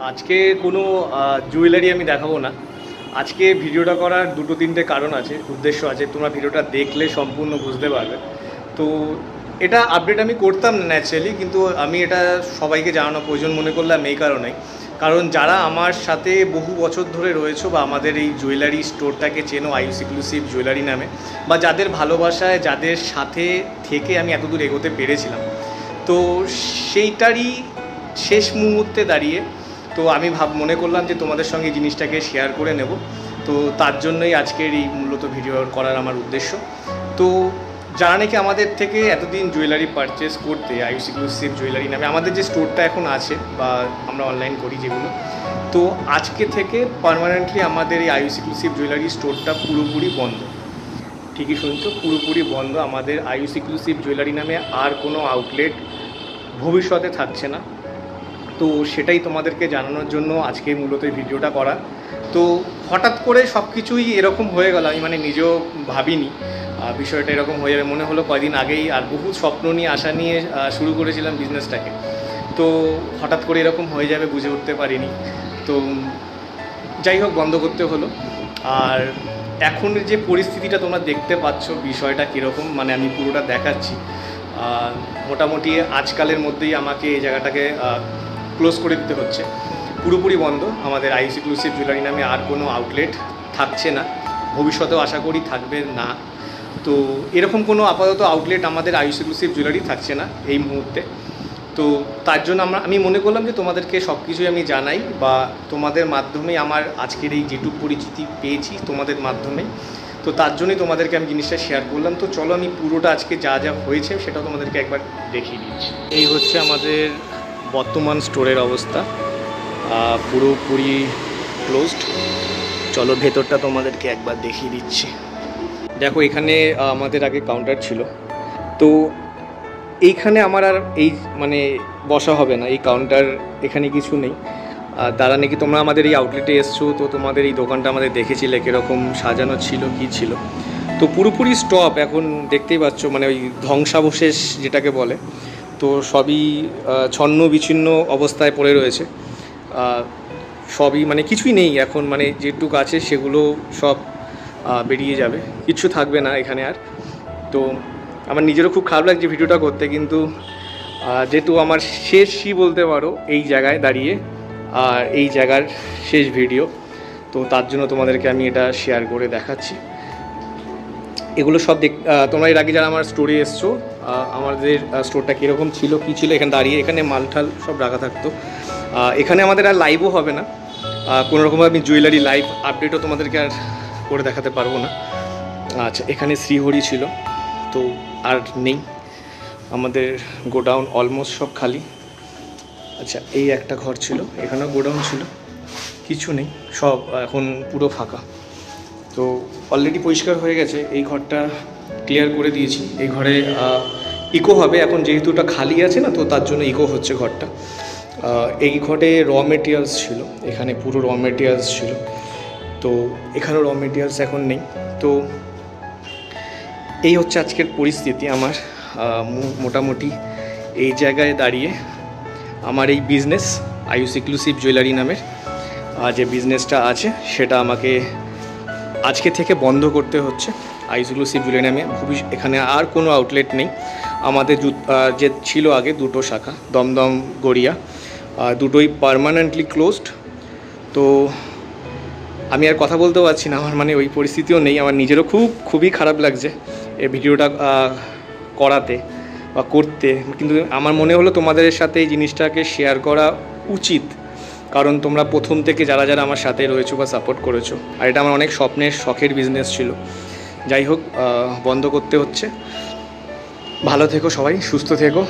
আজকে কোনো জুয়েলারি আমি দেখাবো না। আজকে ভিডিওটা করার দুটো তিনটে কারণ আছে, উদ্দেশ্য আছে, তোমরা ভিডিওটা দেখলে সম্পূর্ণ বুঝতে পারবে। তো এটা আপডেট আমি করতাম না ন্যাচারালি, কিন্তু আমি এটা সবাইকে জানানো প্রয়োজন মনে করলাম এই কারণেই, কারণ যারা আমার সাথে বহু বছর ধরে রয়েছো বা আমাদের এই জুয়েলারি স্টোরটাকে চেনো আয়ুষ এক্সক্লুসিভ জুয়েলারি নামে, বা যাদের ভালোবাসায় যাদের সাথে থেকে আমি এতদূর এগোতে পেরেছিলাম, তো সেইটারই শেষ মুহূর্তে দাঁড়িয়ে তো আমি মনে করলাম যে তোমাদের সঙ্গে জিনিসটাকে শেয়ার করে নেব। তো তার জন্যই আজকের এই মূলত ভিডিও করার আমার উদ্দেশ্য। তো যারা নাকি আমাদের থেকে এতদিন জুয়েলারি পারচেস করতে আয়ুষ এক্সক্লুসিভ জুয়েলারি নামে আমাদের যে স্টোরটা এখন আছে বা আমরা অনলাইন করি যেগুলো, তো আজকে থেকে পার্মানেন্টলি আমাদের এই আয়ুষ এক্সক্লুসিভ জুয়েলারি স্টোরটা পুরোপুরি বন্ধ। ঠিকই শুনছো, পুরোপুরি বন্ধ। আমাদের আয়ুষ এক্সক্লুসিভ জুয়েলারি নামে আর কোনো আউটলেট ভবিষ্যতে থাকছে না। তো সেটাই তোমাদেরকে জানানোর জন্য আজকে মূলত এই ভিডিওটা করা। তো হঠাৎ করে সব কিছুই এরকম হয়ে গেল, আমি নিজেও ভাবিনি বিষয়টা এরকম হয়ে যাবে। মনে হলো কয়দিন আগেই আর বহু স্বপ্ন নিয়ে আশা নিয়ে শুরু করেছিলাম বিজনেসটাকে, তো হঠাৎ করে এরকম হয়ে যাবে বুঝে উঠতে পারিনি। তো যাই হোক, বন্ধ করতে হলো। আর এখন যে পরিস্থিতিটা তোমরা দেখতে পাচ্ছ বিষয়টা কীরকম, আমি পুরোটা দেখাচ্ছি। মোটামুটি আজকালের মধ্যেই আমাকে এই জায়গাটাকে ক্লোজ করে দিতে হচ্ছে। পুরোপুরি বন্ধ আমাদের আয়ুষ এক্সক্লুসিভ জুয়েলারি নামে, আর কোনো আউটলেট থাকছে না, ভবিষ্যতেও আশা করি থাকবে না। তো এরকম কোনো আপাতত আউটলেট আমাদের আয়ুষ এক্সক্লুসিভ জুয়েলারি থাকছে না এই মুহূর্তে। তো তার জন্য আমি মনে করলাম যে তোমাদেরকে সব কিছুই আমি জানাই, বা তোমাদের মাধ্যমেই আমার আজকের এই যেটুকু পরিচিতি পেয়েছি তোমাদের মাধ্যমেই, তো তার জন্যই তোমাদেরকে আমি জিনিসটা শেয়ার করলাম। তো চলো আমি পুরোটা আজকে যা যা হয়েছে সেটা তোমাদেরকে একবার দেখিয়ে দিচ্ছি। এই হচ্ছে আমাদের বর্তমান স্টোরের অবস্থা, পুরোপুরি ক্লোজড। চলো ভেতরটা তোমাদেরকে একবার দেখিয়ে দিচ্ছি। দেখো, এখানে আমাদের আগে কাউন্টার ছিল, তো এইখানে আমার আর এই বসা হবে না, এই কাউন্টার এখানে কিছু নেই। তারা নাকি তোমরা আমাদের এই আউটলেটে এসছো, তো তোমাদের এই দোকানটা আমাদের দেখেছিলে কীরকম সাজানো ছিল, কী ছিল। তো পুরোপুরি স্টপ এখন, দেখতেই পাচ্ছ, ওই ধ্বংসাবশেষ যেটাকে বলে, তো সবই ছন্ন বিচ্ছিন্ন অবস্থায় পড়ে রয়েছে। সবই কিছুই নেই এখন, যেটুকু আছে সেগুলো সব বেরিয়ে যাবে, কিচ্ছু থাকবে না এখানে আর। তো আমার নিজেরও খুব খারাপ লাগছে ভিডিওটা করতে, কিন্তু যেহেতু আমার শেষই বলতে পারো এই জায়গায় দাঁড়িয়ে, আর এই জায়গার শেষ ভিডিও, তো তার জন্য তোমাদেরকে আমি এটা শেয়ার করে দেখাচ্ছি। এগুলো সব তোমরা এর আগে যারা আমার স্টোরে এসছো, আমাদের স্টোরটা কীরকম ছিল, কী ছিল, এখানে দাঁড়িয়ে এখানে মালঠাল সব রাখা থাকতো। এখানে আমাদের আর লাইভও হবে না, কোনোরকমভাবে আমি জুয়েলারি লাইভ আপডেটও তোমাদেরকে আর করে দেখাতে পারবো না। আচ্ছা, এখানে শ্রীহরি ছিল, তো আর নেই। আমাদের গোডাউন অলমোস্ট সব খালি। আচ্ছা, এই একটা ঘর ছিল, এখানেও গোডাউন ছিল, কিছু নেই, সব এখন পুরো ফাঁকা। তো অলরেডি পরিষ্কার হয়ে গেছে, এই ঘরটা ক্লিয়ার করে দিয়েছি। এই ঘরে ইকো হবে এখন, যেহেতু ওটা খালি আছে না, তো তার জন্য ইকো হচ্ছে ঘরটা। এই ঘরে র মেটেরিয়ালস ছিল, এখানে পুরো র মেটেরিয়ালস ছিল, তো এখানেও র মেটেরিয়ালস এখন নেই। তো এই হচ্ছে আজকের পরিস্থিতি আমার। মোটামুটি এই জায়গায় দাঁড়িয়ে আমার এই বিজনেস আয়ুষ এক্সক্লুসিভ জুয়েলারি নামের যে বিজনেসটা আছে, সেটা আমাকে আজকে থেকে বন্ধ করতে হচ্ছে। আয়ুষ এক্সক্লুসিভ জুয়েলারি নামে এখানে আর কোনো আউটলেট নেই। আমাদের যে ছিল আগে দুটো শাখা, দমদম, গড়িয়া, দুটোই পার্মানেন্টলি ক্লোজড। তো আমি আর কথা বলতেও পারছি না, আমার ওই পরিস্থিতিও নেই। আমার নিজেরও খুবই খারাপ লাগছে এই ভিডিওটা করাতে বা করতে, কিন্তু আমার মনে হলো তোমাদের সাথে এই জিনিসটাকে শেয়ার করা উচিত, কারণ তোমরা প্রথম থেকে যারা যারা আমার সাথে রয়েছো বা সাপোর্ট করেছো, আর এটা আমার অনেক শখের বিজনেস ছিল। যাই হোক, বন্ধ করতে হচ্ছে। ভালো থেকো সবাই, সুস্থ থেকো।